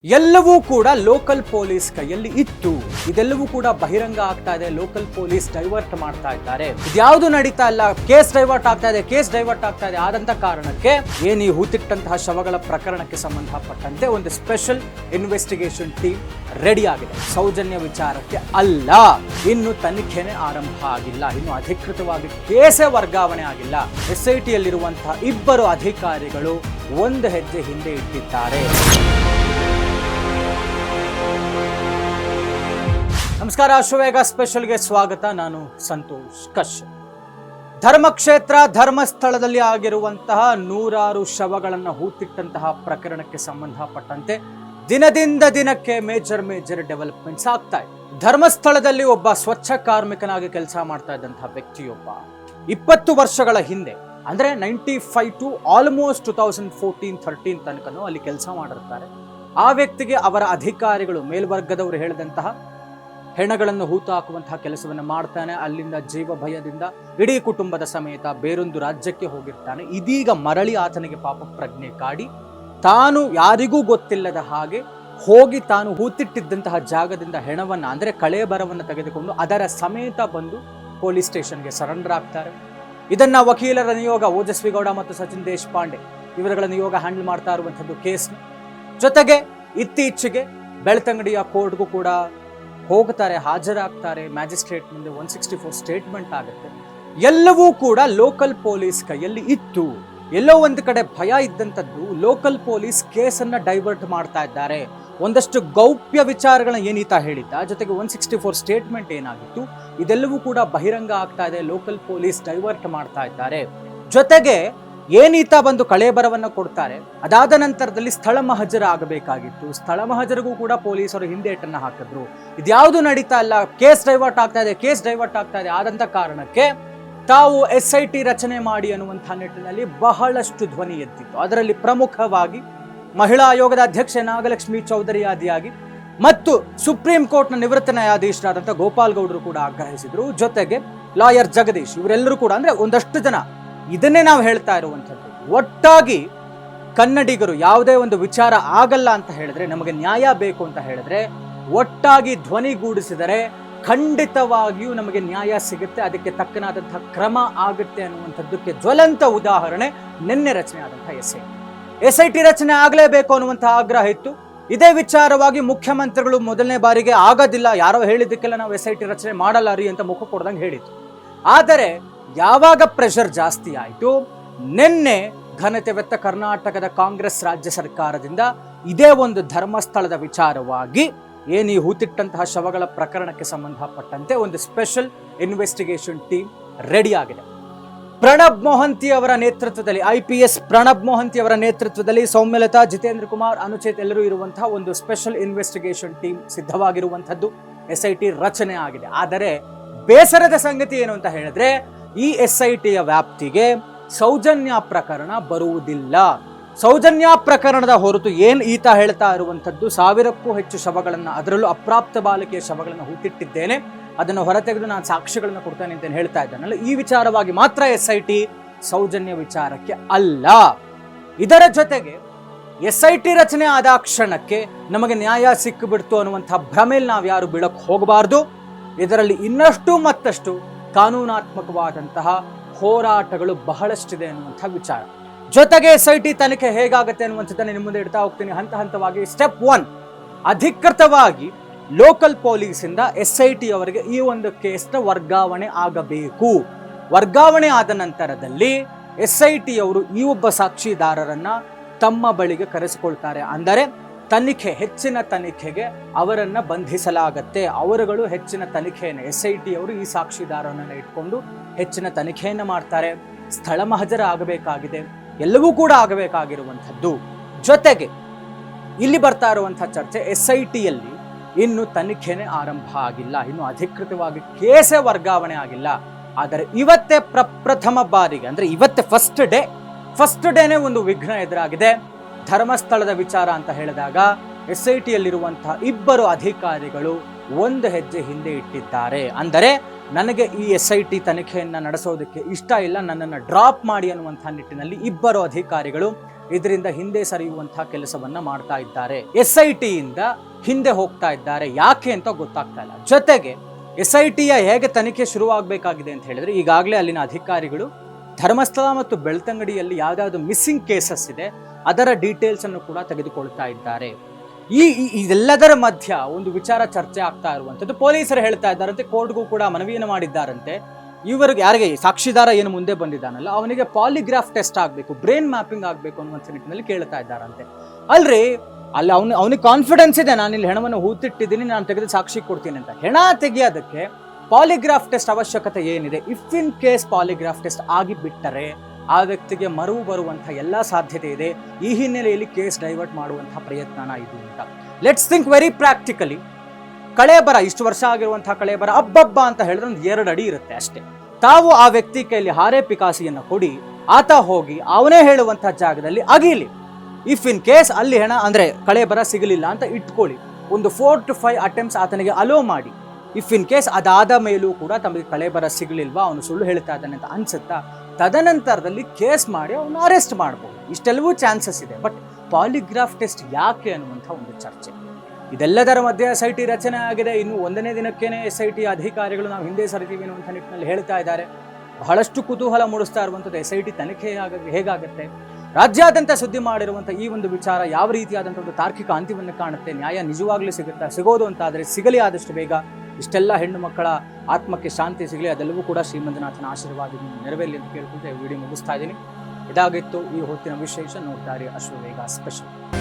ಎಲ್ಲವೂ ಕೂಡ local police ಕೈಯಲ್ಲಿ ಇತ್ತು. ಇದೆಲ್ಲವೂ ಕೂಡ ಬಹಿರಂಗ ಆಗ್ತಾ ಇದೆ. ಲೋಕಲ್ ಪೊಲೀಸ್ ಡೈವರ್ಟ್ ಮಾಡ್ತಾ ಇದ್ದಾರೆ. ಇದ್ಯಾವುದು ನಡೀತಾ ಇಲ್ಲ. ಕೇಸ್ ಡೈವರ್ಟ್ ಆಗ್ತಾ ಇದೆ. ಆದಂತ ಕಾರಣಕ್ಕೆ ಈ ಹೂತಿಟ್ಟಂತಹ ಶವಗಳ ಪ್ರಕರಣಕ್ಕೆ ಸಂಬಂಧಪಟ್ಟಂತೆ ಒಂದು ಸ್ಪೆಷಲ್ ಇನ್ವೆಸ್ಟಿಗೇಷನ್ ಟೀಮ್ ರೆಡಿ ಆಗಿದೆ. ಸೌಜನ್ಯ ವಿಚಾರಕ್ಕೆ ಅಲ್ಲ, ಇನ್ನು ತನಿಖೆನೇ ಆರಂಭ ಆಗಿಲ್ಲ, ಇನ್ನು ಅಧಿಕೃತವಾಗಿ ಕೇಸೇ ವರ್ಗಾವಣೆ ಆಗಿಲ್ಲ. SIT ಯಲ್ಲಿರುವಂತಹ ಇಬ್ಬರು ಅಧಿಕಾರಿಗಳು ಒಂದು ಹೆಜ್ಜೆ ಹಿಂದೆ ಇಟ್ಟಿದ್ದಾರೆ. ನಮಸ್ಕಾರ, ಅಶ್ವವೇಗ ಸ್ಪೆಷಲ್ಗೆ ಸ್ವಾಗತ. ನಾನು ಸಂತೋಷ್ ಕಶ್ಯಪ್. ಧರ್ಮಕ್ಷೇತ್ರ ಧರ್ಮಸ್ಥಳದಲ್ಲಿ ಆಗಿರುವಂತಹ ನೂರಾರು ಶವಗಳನ್ನು ಹೂತಿಟ್ಟಂತಹ ಪ್ರಕರಣಕ್ಕೆ ಸಂಬಂಧಪಟ್ಟಂತೆ ದಿನದಿಂದ ದಿನಕ್ಕೆ ಮೇಜರ್ ಡೆವಲಪ್ಮೆಂಟ್ಸ್ ಆಗ್ತಾ ಇದೆ. ಧರ್ಮಸ್ಥಳದಲ್ಲಿ ಒಬ್ಬ ಸ್ವಚ್ಛ ಕಾರ್ಮಿಕನಾಗಿ ಕೆಲಸ ಮಾಡ್ತಾ ಇದ್ದಂತಹ ವ್ಯಕ್ತಿಯೊಬ್ಬ 20 ವರ್ಷಗಳ ಹಿಂದೆ, ಅಂದ್ರೆ 95 ಟು ಆಲ್ಮೋಸ್ಟ್ 2014-13 ತನಕನೂ ಅಲ್ಲಿ ಕೆಲಸ ಮಾಡಿರ್ತಾರೆ. ಆ ವ್ಯಕ್ತಿಗೆ ಅವರ ಅಧಿಕಾರಿಗಳು, ಮೇಲ್ವರ್ಗದವರು ಹೇಳಿದಂತಹ ಹೆಣಗಳನ್ನು ಹೂತು ಹಾಕುವಂತಹ ಕೆಲಸವನ್ನು ಮಾಡ್ತಾನೆ. ಅಲ್ಲಿಂದ ಜೀವ ಭಯದಿಂದ ಇಡೀ ಕುಟುಂಬದ ಸಮೇತ ಬೇರೊಂದು ರಾಜ್ಯಕ್ಕೆ ಹೋಗಿರ್ತಾನೆ. ಇದೀಗ ಮರಳಿ ಆತನಿಗೆ ಪಾಪ ಪ್ರಜ್ಞೆ ಕಾಡಿ ತಾನು ಯಾರಿಗೂ ಗೊತ್ತಿಲ್ಲದ ಹಾಗೆ ಹೋಗಿ ತಾನು ಹೂತಿಟ್ಟಿದ್ದಂತಹ ಜಾಗದಿಂದ ಹೆಣವನ್ನ, ಅಂದ್ರೆ ಕಳೇಬರವನ್ನು ತೆಗೆದುಕೊಂಡು ಅದರ ಸಮೇತ ಬಂದು ಪೊಲೀಸ್ ಸ್ಟೇಷನ್ಗೆ ಸರೆಂಡರ್ ಆಗ್ತಾರೆ. ಇದನ್ನ ವಕೀಲರ ನಿಯೋಗ ಓಜಸ್ವಿ ಗೌಡ ಮತ್ತು ಸಚಿನ್ ದೇಶಪಾಂಡೆ ಇವರುಗಳ ನಿಯೋಗ ಹ್ಯಾಂಡಲ್ ಮಾಡ್ತಾ ಇರುವಂತದ್ದು ಕೇಸ್. ಜೊತೆಗೆ ಇತ್ತೀಚೆಗೆ ಬೆಳ್ತಂಗಡಿಯ ಕೋರ್ಟ್ಗೂ ಕೂಡ ಹೋಗ್ತಾರೆ, ಹಾಜರಾಗ್ತಾರೆ. ಮ್ಯಾಜಿಸ್ಟ್ರೇಟ್ ಮುಂದೆ 164 ಸ್ಟೇಟ್ಮೆಂಟ್ ಆಗುತ್ತೆ. ಎಲ್ಲವೂ ಕೂಡ ಲೋಕಲ್ ಪೊಲೀಸ್ ಕೈಯಲ್ಲಿ ಇತ್ತು. ಎಲ್ಲೋ ಒಂದು ಕಡೆ ಭಯ ಇದ್ದಂಥದ್ದು, ಲೋಕಲ್ ಪೊಲೀಸ್ ಕೇಸನ್ನ ಡೈವರ್ಟ್ ಮಾಡ್ತಾ ಇದ್ದಾರೆ. ಒಂದಷ್ಟು ಗೌಪ್ಯ ವಿಚಾರಗಳನ್ನ ಏನೀತ ಹೇಳಿದ್ದ, ಜೊತೆಗೆ 164 ಸ್ಟೇಟ್ಮೆಂಟ್ ಏನಾಗಿತ್ತು, ಇದೆಲ್ಲವೂ ಕೂಡ ಬಹಿರಂಗ ಆಗ್ತಾ ಇದೆ. ಲೋಕಲ್ ಪೊಲೀಸ್ ಡೈವರ್ಟ್ ಮಾಡ್ತಾ ಇದ್ದಾರೆ. ಜೊತೆಗೆ ಏನೀತ ಬಂದು ಕಳೇಬರವನ್ನ ಕೊಡ್ತಾರೆ. ಅದಾದ ನಂತರದಲ್ಲಿ ಸ್ಥಳ ಮಹಜರ ಆಗಬೇಕಾಗಿತ್ತು. ಸ್ಥಳ ಮಹಜರಿಗೂ ಕೂಡ ಪೊಲೀಸರು ಹಿಂದೇಟನ್ನ ಹಾಕಿದ್ರು. ಇದ್ಯಾವುದು ನಡೀತಾ ಇಲ್ಲ. ಕೇಸ್ ಡೈವರ್ಟ್ ಆಗ್ತಾ ಇದೆ. ಆದಂತ ಕಾರಣಕ್ಕೆ ತಾವು SIT ರಚನೆ ಮಾಡಿ ಅನ್ನುವಂತಹ ನಿಟ್ಟಿನಲ್ಲಿ ಬಹಳಷ್ಟು ಧ್ವನಿ ಎದ್ದಿತ್ತು. ಅದರಲ್ಲಿ ಪ್ರಮುಖವಾಗಿ ಮಹಿಳಾ ಆಯೋಗದ ಅಧ್ಯಕ್ಷೆ ನಾಗಲಕ್ಷ್ಮಿ ಚೌಧರಿ ಆದಿಯಾಗಿ ಮತ್ತು ಸುಪ್ರೀಂ ಕೋರ್ಟ್ನ ನಿವೃತ್ತ ನ್ಯಾಯಾಧೀಶರಾದಂತಹ ಗೋಪಾಲ್ ಗೌಡರು ಕೂಡ ಆಗ್ರಹಿಸಿದ್ರು. ಜೊತೆಗೆ ಲಾಯರ್ ಜಗದೀಶ್ ಇವರೆಲ್ಲರೂ ಕೂಡ, ಅಂದ್ರೆ ಒಂದಷ್ಟು ಜನ ಇದನ್ನೇ ನಾವು ಹೇಳ್ತಾ ಇರುವಂಥದ್ದು. ಒಟ್ಟಾಗಿ ಕನ್ನಡಿಗರು ಯಾವುದೇ ಒಂದು ವಿಚಾರ ಆಗಲ್ಲ ಅಂತ ಹೇಳಿದ್ರೆ, ನಮಗೆ ನ್ಯಾಯ ಬೇಕು ಅಂತ ಹೇಳಿದ್ರೆ ಒಟ್ಟಾಗಿ ಧ್ವನಿಗೂಡಿಸಿದರೆ ಖಂಡಿತವಾಗಿಯೂ ನಮಗೆ ನ್ಯಾಯ ಸಿಗುತ್ತೆ, ಅದಕ್ಕೆ ತಕ್ಕನಾದಂತಹ ಕ್ರಮ ಆಗುತ್ತೆ ಅನ್ನುವಂಥದ್ದಕ್ಕೆ ಜ್ವಲಂತ ಉದಾಹರಣೆ ನಿನ್ನೆ ರಚನೆ ಆದಂತಹ SIT ರಚನೆ ಆಗಲೇಬೇಕು ಅನ್ನುವಂತಹ ಆಗ್ರಹ ಇತ್ತು. ಇದೇ ವಿಚಾರವಾಗಿ ಮುಖ್ಯಮಂತ್ರಿಗಳು ಮೊದಲನೇ ಬಾರಿಗೆ ಆಗೋದಿಲ್ಲ, ಯಾರೋ ಹೇಳಿದ್ದಕ್ಕೆಲ್ಲ ನಾವು SIT ರಚನೆ ಮಾಡಲ್ಲ ರೀ ಅಂತ ಮುಖ ಕೊಡ್ದಂಗೆ ಹೇಳಿತ್ತು. ಆದರೆ ಯಾವಾಗ ಪ್ರೆಷರ್ ಜಾಸ್ತಿ ಆಯಿತು, ನಿನ್ನೆ ಘನತೆವೆತ್ತ ಕರ್ನಾಟಕದ ಕಾಂಗ್ರೆಸ್ ರಾಜ್ಯ ಸರ್ಕಾರದಿಂದ ಇದೇ ಒಂದು ಧರ್ಮಸ್ಥಳದ ವಿಚಾರವಾಗಿ ಈ ಹೂತಿಟ್ಟಂತಹ ಶವಗಳ ಪ್ರಕರಣಕ್ಕೆ ಸಂಬಂಧಪಟ್ಟಂತೆ ಒಂದು ಸ್ಪೆಷಲ್ ಇನ್ವೆಸ್ಟಿಗೇಷನ್ ಟೀಮ್ ರೆಡಿ ಆಗಿದೆ. ಪ್ರಣಬ್ ಮೊಹಂತಿ ಅವರ ನೇತೃತ್ವದಲ್ಲಿ, IPS ಪ್ರಣಬ್ ಮೊಹಂತಿ ಅವರ ನೇತೃತ್ವದಲ್ಲಿ ಸೌಮ್ಯಲತಾ, ಜಿತೇಂದ್ರ ಕುಮಾರ್, ಅನುಚೇತ್ ಎಲ್ಲರೂ ಇರುವಂತಹ ಒಂದು ಸ್ಪೆಷಲ್ ಇನ್ವೆಸ್ಟಿಗೇಷನ್ ಟೀಮ್ ಸಿದ್ಧವಾಗಿರುವಂಥದ್ದು. SIT ರಚನೆ ಆಗಿದೆ. ಆದರೆ ಬೇಸರದ ಸಂಗತಿ ಏನು ಅಂತ ಹೇಳಿದ್ರೆ, ಈ SIT ಯ ವ್ಯಾಪ್ತಿಗೆ ಸೌಜನ್ಯ ಪ್ರಕರಣ ಬರುವುದಿಲ್ಲ. ಸೌಜನ್ಯ ಪ್ರಕರಣದ ಹೊರತು ಈತ ಹೇಳ್ತಾ ಇರುವಂಥದ್ದು 1000ಕ್ಕೂ ಹೆಚ್ಚು ಶವಗಳನ್ನು, ಅದರಲ್ಲೂ ಅಪ್ರಾಪ್ತ ಬಾಲಕಿಯ ಶವಗಳನ್ನು ಹೂತಿಟ್ಟಿದ್ದೇನೆ, ಅದನ್ನು ಹೊರತೆಗೆದು ನಾನು ಸಾಕ್ಷ್ಯಗಳನ್ನು ಕೊಡ್ತೇನೆ ಅಂತ ಹೇಳ್ತಾ ಇದ್ದಾನಲ್ಲ, ಈ ವಿಚಾರವಾಗಿ ಮಾತ್ರ SIT, ಸೌಜನ್ಯ ವಿಚಾರಕ್ಕೆ ಅಲ್ಲ. ಇದರ ಜೊತೆಗೆ SIT ರಚನೆ ಆದ ಕ್ಷಣಕ್ಕೆ ನಮಗೆ ನ್ಯಾಯ ಸಿಕ್ಕಿಬಿಡ್ತು ಅನ್ನುವಂಥ ಭ್ರಮೆಯಲ್ಲಿ ನಾವು ಯಾರು ಬೀಳಕ್ಕೆ ಹೋಗಬಾರ್ದು. ಇದರಲ್ಲಿ ಇನ್ನಷ್ಟು ಮತ್ತಷ್ಟು ಕಾನೂನಾತ್ಮಕವಾದಂತಹ ಹೋರಾಟಗಳು ಬಹಳಷ್ಟಿದೆ ಅನ್ನುವಂಥ ವಿಚಾರ. ಜೊತೆಗೆ SIT ತನಿಖೆ ಹೇಗಾಗುತ್ತೆ ಅನ್ನುವಂಥದ್ದನ್ನು ನಿಮ್ಮ ಮುಂದೆ ಇಡ್ತಾ ಹೋಗ್ತೀನಿ ಹಂತ ಹಂತವಾಗಿ. ಸ್ಟೆಪ್ 1, ಅಧಿಕೃತವಾಗಿ ಲೋಕಲ್ ಪೊಲೀಸಿಂದ SIT ಅವರಿಗೆ ಈ ಒಂದು ಕೇಸ್ನ ವರ್ಗಾವಣೆ ಆಗಬೇಕು. ವರ್ಗಾವಣೆ ಆದ ನಂತರದಲ್ಲಿ SIT ಅವರು ಈ ಒಬ್ಬ ಸಾಕ್ಷಿದಾರರನ್ನ ತಮ್ಮ ಬಳಿಗೆ ಕರೆಸಿಕೊಳ್ತಾರೆ. ಅಂದರೆ ಹೆಚ್ಚಿನ ತನಿಖೆಗೆ ಅವರನ್ನ ಬಂಧಿಸಲಾಗತ್ತೆ. ಅವರುಗಳು ಹೆಚ್ಚಿನ ತನಿಖೆಯನ್ನು, SIT ಅವರು ಈ ಸಾಕ್ಷಿದಾರರನ್ನ ಇಟ್ಕೊಂಡು ಹೆಚ್ಚಿನ ತನಿಖೆಯನ್ನು ಮಾಡ್ತಾರೆ. ಸ್ಥಳ ಮಹಜರ ಆಗಬೇಕಾಗಿದೆ, ಎಲ್ಲವೂ ಕೂಡ ಆಗಬೇಕಾಗಿರುವಂಥದ್ದು. ಜೊತೆಗೆ ಇಲ್ಲಿ ಬರ್ತಾ ಇರುವಂತಹ ಚರ್ಚೆ, SIT ಯಲ್ಲಿ ಇನ್ನು ತನಿಖೆನೇ ಆರಂಭ ಆಗಿಲ್ಲ, ಇನ್ನು ಅಧಿಕೃತವಾಗಿ ಕೇಸೇ ವರ್ಗಾವಣೆ ಆಗಿಲ್ಲ. ಆದರೆ ಇವತ್ತೇ ಪ್ರಪ್ರಥಮ ಬಾರಿಗೆ, ಅಂದ್ರೆ ಇವತ್ತೇ ಫಸ್ಟ್ ಡೇನೇ ಒಂದು ವಿಘ್ನ ಎದುರಾಗಿದೆ. ಧರ್ಮಸ್ಥಳದ ವಿಚಾರ ಅಂತ ಹೇಳಿದಾಗ SIT ಯಲ್ಲಿರುವಂತಹ ಇಬ್ಬರು ಅಧಿಕಾರಿಗಳು ಒಂದು ಹೆಜ್ಜೆ ಹಿಂದೆ ಇಟ್ಟಿದ್ದಾರೆ. ಅಂದರೆ ನನಗೆ ಈ SIT ತನಿಖೆಯನ್ನು ನಡೆಸೋದಕ್ಕೆ ಇಷ್ಟ ಇಲ್ಲ, ನನ್ನನ್ನು ಡ್ರಾಪ್ ಮಾಡಿ ಅನ್ನುವಂಥ ನಿಟ್ಟಿನಲ್ಲಿ ಇಬ್ಬರು ಅಧಿಕಾರಿಗಳು ಇದರಿಂದ ಹಿಂದೆ ಸರಿಯುವಂತಹ ಕೆಲಸವನ್ನ ಮಾಡ್ತಾ ಇದ್ದಾರೆ. SIT ಇಂದ ಹಿಂದೆ ಹೋಗ್ತಾ ಇದ್ದಾರೆ. ಯಾಕೆ ಅಂತ ಗೊತ್ತಾಗ್ತಾ ಇಲ್ಲ. ಜೊತೆಗೆ SITಯ ಹೇಗೆ ತನಿಖೆ ಶುರುವಾಗಬೇಕಾಗಿದೆ ಅಂತ ಹೇಳಿದ್ರೆ, ಈಗಾಗಲೇ ಅಲ್ಲಿನ ಅಧಿಕಾರಿಗಳು ಧರ್ಮಸ್ಥಳ ಮತ್ತು ಬೆಳ್ತಂಗಡಿಯಲ್ಲಿ ಯಾವ್ದಾವ್ದು ಮಿಸ್ಸಿಂಗ್ ಕೇಸಸ್ ಇದೆ ಅದರ ಡೀಟೇಲ್ಸ್ ಅನ್ನು ಕೂಡ ತೆಗೆದುಕೊಳ್ತಾ ಇದ್ದಾರೆ. ಇದೆಲ್ಲದರ ಮಧ್ಯ ಒಂದು ವಿಚಾರ ಚರ್ಚೆ ಆಗ್ತಾ ಇರುವಂತದ್ದು. ಪೊಲೀಸರು ಹೇಳ್ತಾ ಇದ್ದಾರಂತೆ, ಕೋರ್ಟ್ಗೂ ಕೂಡ ಮನವಿಯನ್ನು ಮಾಡಿದ್ದಾರಂತೆ, ಇವರಿಗೆ ಯಾರಿಗೆ ಸಾಕ್ಷಿದಾರ ಏನು ಮುಂದೆ ಬಂದಿದ್ದಾನಲ್ಲ ಅವನಿಗೆ ಪಾಲಿಗ್ರಾಫ್ ಟೆಸ್ಟ್ ಆಗಬೇಕು, ಬ್ರೈನ್ ಮ್ಯಾಪಿಂಗ್ ಆಗಬೇಕು ಅನ್ನುವಂಥ ನಿಟ್ಟಿನಲ್ಲಿ ಕೇಳ್ತಾ ಇದ್ದಾರಂತೆ. ಅಲ್ರಿ ಅಲ್ಲಿ ಅವನಿಗೆ ಕಾನ್ಫಿಡೆನ್ಸ್ ಇದೆ, ನಾನು ಇಲ್ಲಿ ಹೆಣವನ್ನು ಹೂತಿಟ್ಟಿದ್ದೀನಿ, ನಾನು ತೆಗೆದು ಸಾಕ್ಷಿ ಕೊಡ್ತೀನಿ ಅಂತ. ಹೆಣ ತೆಗೆಯೋದಕ್ಕೆ ಪಾಲಿಗ್ರಾಫ್ ಟೆಸ್ಟ್ ಅವಶ್ಯಕತೆ ಏನಿದೆ? If in case polygraph test ಆಗಿ ಬಿಟ್ಟರೆ ಆ ವ್ಯಕ್ತಿಗೆ ಮರವು ಬರುವಂತಹ ಎಲ್ಲ ಸಾಧ್ಯತೆ ಇದೆ. ಈ ಹಿನ್ನೆಲೆಯಲ್ಲಿ ಕೇಸ್ ಡೈವರ್ಟ್ ಮಾಡುವಂತಹ ಪ್ರಯತ್ನನ ಇದು ಅಂತ. Let's think very practically. ಕಳೇಬರ, ಇಷ್ಟು ವರ್ಷ ಆಗಿರುವಂತಹ ಕಳೇಬರ ಅಬ್ಬಬ್ಬ ಅಂತ ಹೇಳಿದ್ರೆ ಒಂದು 2 ಅಡಿ ಇರುತ್ತೆ ಅಷ್ಟೇ. ತಾವು ಆ ವ್ಯಕ್ತಿ ಕೈಯಲ್ಲಿ ಹಾರೆ ಪಿಕಾಸಿಯನ್ನು ಕೊಡಿ, ಆತ ಹೋಗಿ ಅವನೇ ಹೇಳುವಂತಹ ಜಾಗದಲ್ಲಿ ಅಗೀಲಿ. ಇಫ್ ಇನ್ ಕೇಸ್ ಅಲ್ಲಿ ಹೆಣ ಅಂದ್ರೆ ಕಳೇಬರ ಸಿಗಲಿಲ್ಲ ಅಂತ ಇಟ್ಕೊಳ್ಳಿ, ಒಂದು 4 to 5 ಅಟೆಂಪ್ಟ್ಸ್ ಆತನಿಗೆ ಅಲೋ ಮಾಡಿ. ಇಫ್ ಇನ್ ಕೇಸ್ ಅದಾದ ಮೇಲೂ ಕೂಡ ತಮಗೆ ಕಳೇಬರ ಸಿಗಲಿಲ್ವಾ, ಅವನು ಸುಳ್ಳು ಹೇಳ್ತಾ ಇದ್ದಾನೆ ಅಂತ ಅನ್ಸುತ್ತಾ, ತದನಂತರದಲ್ಲಿ ಕೇಸ್ ಮಾಡಿ ಅವನು ಅರೆಸ್ಟ್ ಮಾಡ್ಬೋದು. ಇಷ್ಟೆಲ್ಲವೂ ಚಾನ್ಸಸ್ ಇದೆ. ಬಟ್ ಪಾಲಿಗ್ರಾಫ್ ಟೆಸ್ಟ್ ಯಾಕೆ ಅನ್ನುವಂಥ ಒಂದು ಚರ್ಚೆ. ಇದೆಲ್ಲದರ ಮಧ್ಯೆ SIT ರಚನೆ ಆಗಿದೆ. ಇನ್ನು 1ನೇ ದಿನಕ್ಕೇನೆ SIT ಅಧಿಕಾರಿಗಳು ನಾವು ಹಿಂದೆ ಸರಿತೀವಿ ಅನ್ನುವಂಥ ನಿಟ್ಟಿನಲ್ಲಿ ಹೇಳ್ತಾ ಇದ್ದಾರೆ. ಬಹಳಷ್ಟು ಕುತೂಹಲ ಮೂಡಿಸ್ತಾ ಇರುವಂಥದ್ದು SIT ತನಿಖೆ ಹೇಗಾಗುತ್ತೆ, ರಾಜ್ಯಾದ್ಯಂತ ಸುದ್ದಿ ಮಾಡಿರುವಂಥ ಈ ಒಂದು ವಿಚಾರ ಯಾವ ರೀತಿಯಾದಂಥ ಒಂದು ತಾರ್ಕಿಕ ಅಂತ್ಯವನ್ನು ಕಾಣುತ್ತೆ, ನ್ಯಾಯ ನಿಜವಾಗ್ಲೂ ಸಿಗೋದು ಅಂತಾದರೆ ಸಿಗಲಿ ಆದಷ್ಟು ಬೇಗ. ಇಷ್ಟೆಲ್ಲ ಹೆಣ್ಣು ಮಕ್ಕಳ ಆತ್ಮಕ್ಕೆ ಶಾಂತಿ ಸಿಗಲಿ, ಅದೆಲ್ಲವೂ ಕೂಡ ಶ್ರೀಮಂತನಾಥನ ಆಶೀರ್ವಾದ ನೆರವೇರಲಿ ಅಂತ ಕೇಳ್ಕೊಂತ ವಿಡಿಯೋ ಮುಗಿಸ್ತಾ ಇದ್ದೀನಿ. ಇದಾಗಿತ್ತು ಈ ಹೊತ್ತಿನ ವಿಶೇಷ. ನೋಡ್ತಾರೆ ಅಶ್ವವೇಗ ಸ್ಪೆಷಲ್.